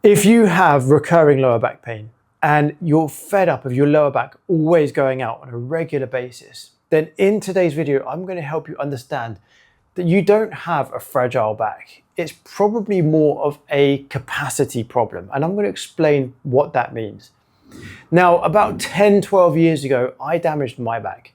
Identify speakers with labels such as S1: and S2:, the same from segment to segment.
S1: If you have recurring lower back pain and you're fed up of your lower back always going out on a regular basis, then in today's video, I'm going to help you understand that you don't have a fragile back. It's probably more of a capacity problem. And I'm going to explain what that means. Now, about 10, 12 years ago, I damaged my back.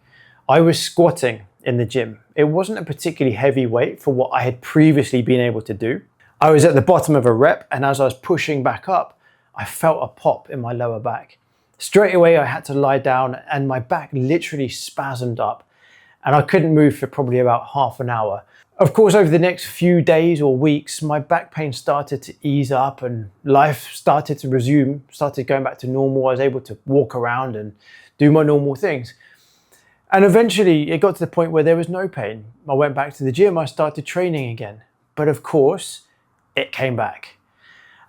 S1: I was squatting in the gym. It wasn't a particularly heavy weight for what I had previously been able to do. I was at the bottom of a rep, and as I was pushing back up, I felt a pop in my lower back. Straight away, I had to lie down and my back literally spasmed up, and I couldn't move for probably about half an hour. Of course, over the next few days or weeks, my back pain started to ease up and life started to resume, started going back to normal. I was able to walk around and do my normal things. And eventually it got to the point where there was no pain. I went back to the gym, I started training again. But of course, it came back.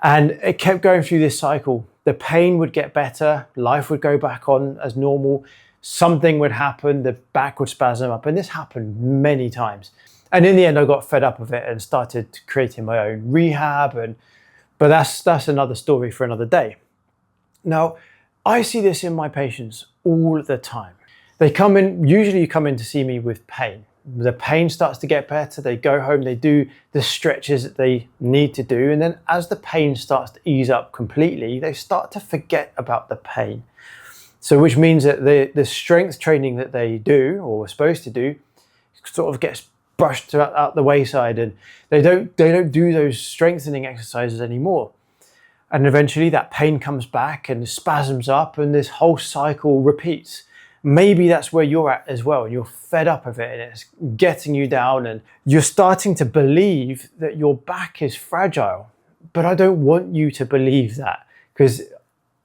S1: And it kept going through this cycle. The pain would get better, life would go back on as normal, something would happen, the back would spasm up, and this happened many times. And in the end, I got fed up of it and started creating my own rehab, but that's another story for another day. Now, I see this in my patients all the time. They come in, usually you come in to see me with pain. The pain starts to get better, they go home, they do the stretches that they need to do, and then as the pain starts to ease up completely, they start to forget about the pain. So which means that the strength training that they do, or were supposed to do, sort of gets brushed out the wayside, and they don't do those strengthening exercises anymore. And eventually that pain comes back and spasms up, and this whole cycle repeats. Maybe that's where you're at as well, and you're fed up of it and it's getting you down, and you're starting to believe that your back is fragile. But I don't want you to believe that, because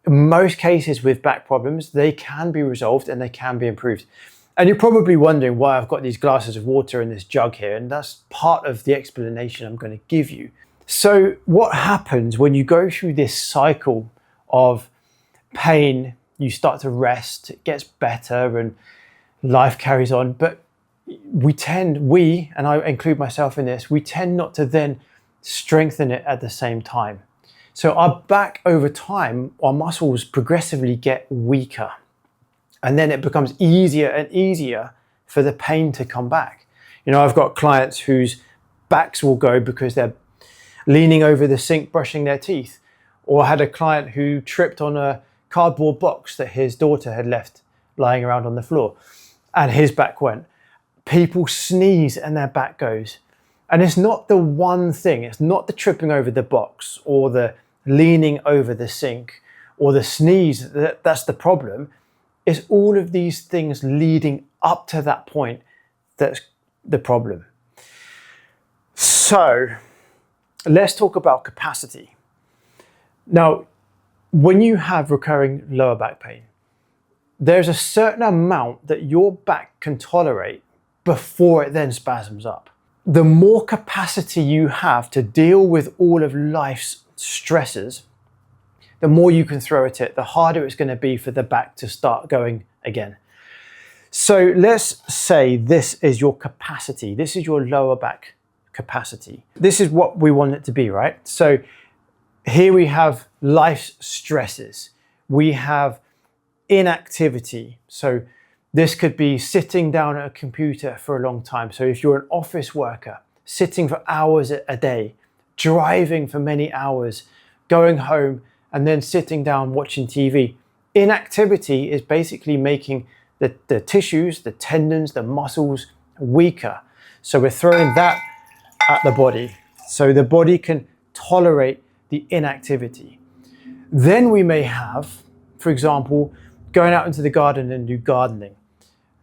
S1: in most cases with back problems, they can be resolved and they can be improved. And you're probably wondering why I've got these glasses of water in this jug here, and that's part of the explanation I'm going to give you. So what happens when you go through this cycle of pain? You start to rest, it gets better, and life carries on. But we, and I include myself in this, we tend not to then strengthen it at the same time. So our back over time, our muscles progressively get weaker. And then it becomes easier and easier for the pain to come back. You know, I've got clients whose backs will go because they're leaning over the sink brushing their teeth. Or I had a client who tripped on a cardboard box that his daughter had left lying around on the floor, and his back went. People sneeze and their back goes. And it's not the one thing, it's not the tripping over the box or the leaning over the sink or the sneeze that's the problem. It's all of these things leading up to that point that's the problem. So let's talk about capacity. Now, when you have recurring lower back pain, there's a certain amount that your back can tolerate before it then spasms up. The more capacity you have to deal with all of life's stresses, the more you can throw at it, the harder it's going to be for the back to start going again. So let's say this is your capacity. This is your lower back capacity. This is what we want it to be, right? So here we have life's stresses. We have inactivity. So this could be sitting down at a computer for a long time. So if you're an office worker, sitting for hours a day, driving for many hours, going home, and then sitting down watching TV. Inactivity is basically making the tissues, the tendons, the muscles weaker. So we're throwing that at the body. So the body can tolerate the inactivity. Then we may have, for example, going out into the garden and do gardening.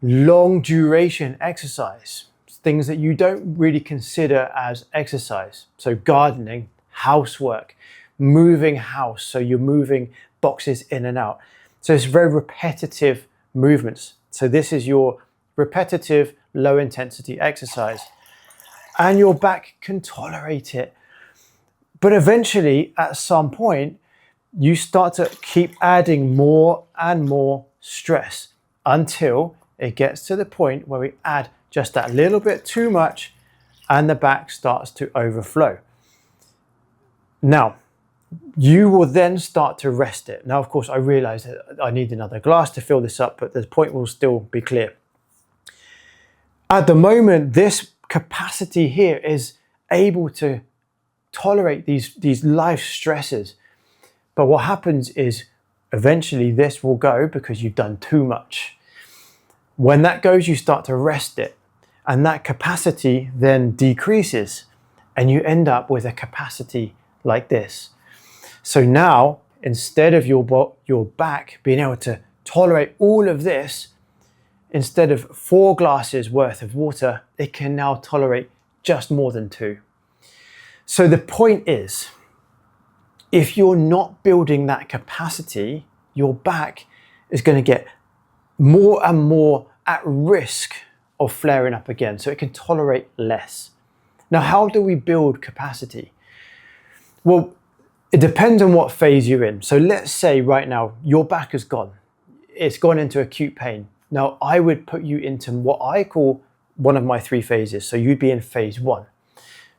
S1: Long duration exercise, things that you don't really consider as exercise. So gardening, housework, moving house, so you're moving boxes in and out. So it's very repetitive movements. So this is your repetitive low intensity exercise, and your back can tolerate it. But eventually at some point you start to keep adding more and more stress until it gets to the point where we add just that little bit too much and the back starts to overflow. Now, You will then start to rest it. Now, of course, I realize that I need another glass to fill this up, but the point will still be clear. At the moment, this capacity here is able to tolerate these life stresses. But what happens is eventually this will go because you've done too much. When that goes, you start to rest it, and that capacity then decreases, and you end up with a capacity like this. So now, instead of your back being able to tolerate all of this, instead of 4 glasses worth of water, it can now tolerate just more than 2. So the point is, if you're not building that capacity, your back is going to get more and more at risk of flaring up again, so it can tolerate less. Now, how do we build capacity? Well, it depends on what phase you're in. So let's say right now your back is gone. It's gone into acute pain. Now, I would put you into what I call one of my 3 phases. So you'd be in phase 1.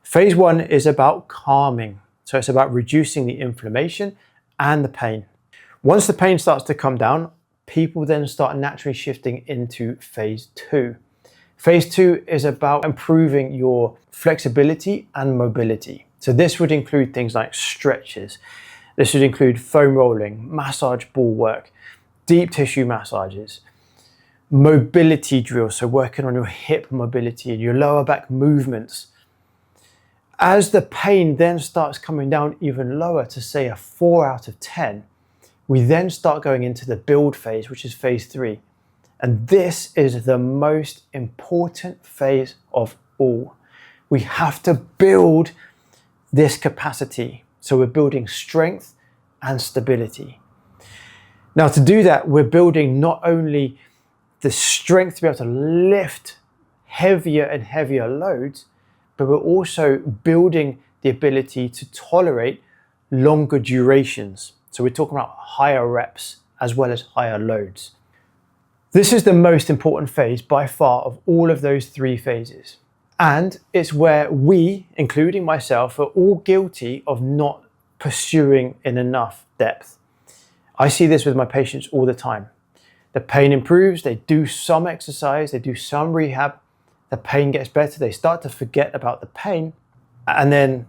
S1: Phase 1 is about calming. So it's about reducing the inflammation and the pain. Once the pain starts to come down, people then start naturally shifting into phase 2. Phase 2 is about improving your flexibility and mobility. So this would include things like stretches. This would include foam rolling, massage ball work, deep tissue massages, mobility drills, so working on your hip mobility and your lower back movements. As the pain then starts coming down even lower to say a 4 out of 10, we then start going into the build phase, which is phase 3. And this is the most important phase of all. We have to build this capacity. So we're building strength and stability. Now, to do that, we're building not only the strength to be able to lift heavier and heavier loads, but we're also building the ability to tolerate longer durations. So we're talking about higher reps as well as higher loads. This is the most important phase by far of all of those 3 phases. And it's where we, including myself, are all guilty of not pursuing in enough depth. I see this with my patients all the time. The pain improves, they do some exercise, they do some rehab, the pain gets better, they start to forget about the pain, and then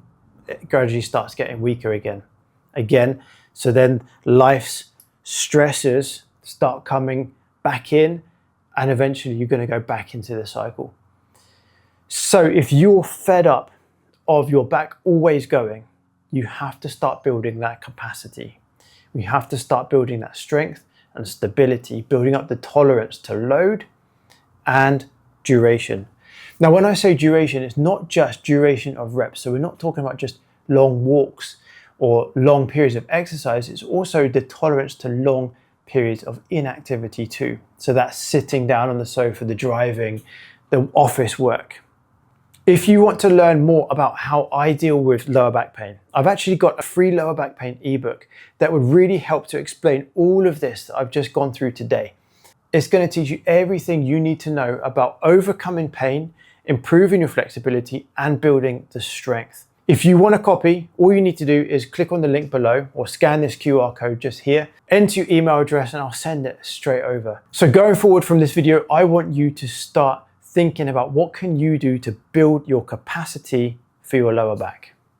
S1: it gradually starts getting weaker again. So then life's stresses start coming back in, and eventually you're going to go back into the cycle. So if you're fed up of your back always going, you have to start building that capacity. We have to start building that strength and stability, building up the tolerance to load and duration. Now, when I say duration, it's not just duration of reps. So we're not talking about just long walks or long periods of exercise. It's also the tolerance to long periods of inactivity too. So that's sitting down on the sofa, the driving, the office work. If you want to learn more about how I deal with lower back pain, I've actually got a free lower back pain ebook that would really help to explain all of this that I've just gone through today. It's going to teach you everything you need to know about overcoming pain, improving your flexibility, and building the strength. If you want a copy, all you need to do is click on the link below or scan this QR code just here, enter your email address, and I'll send it straight over. So going forward from this video, I want you to start thinking about what can you do to build your capacity for your lower back.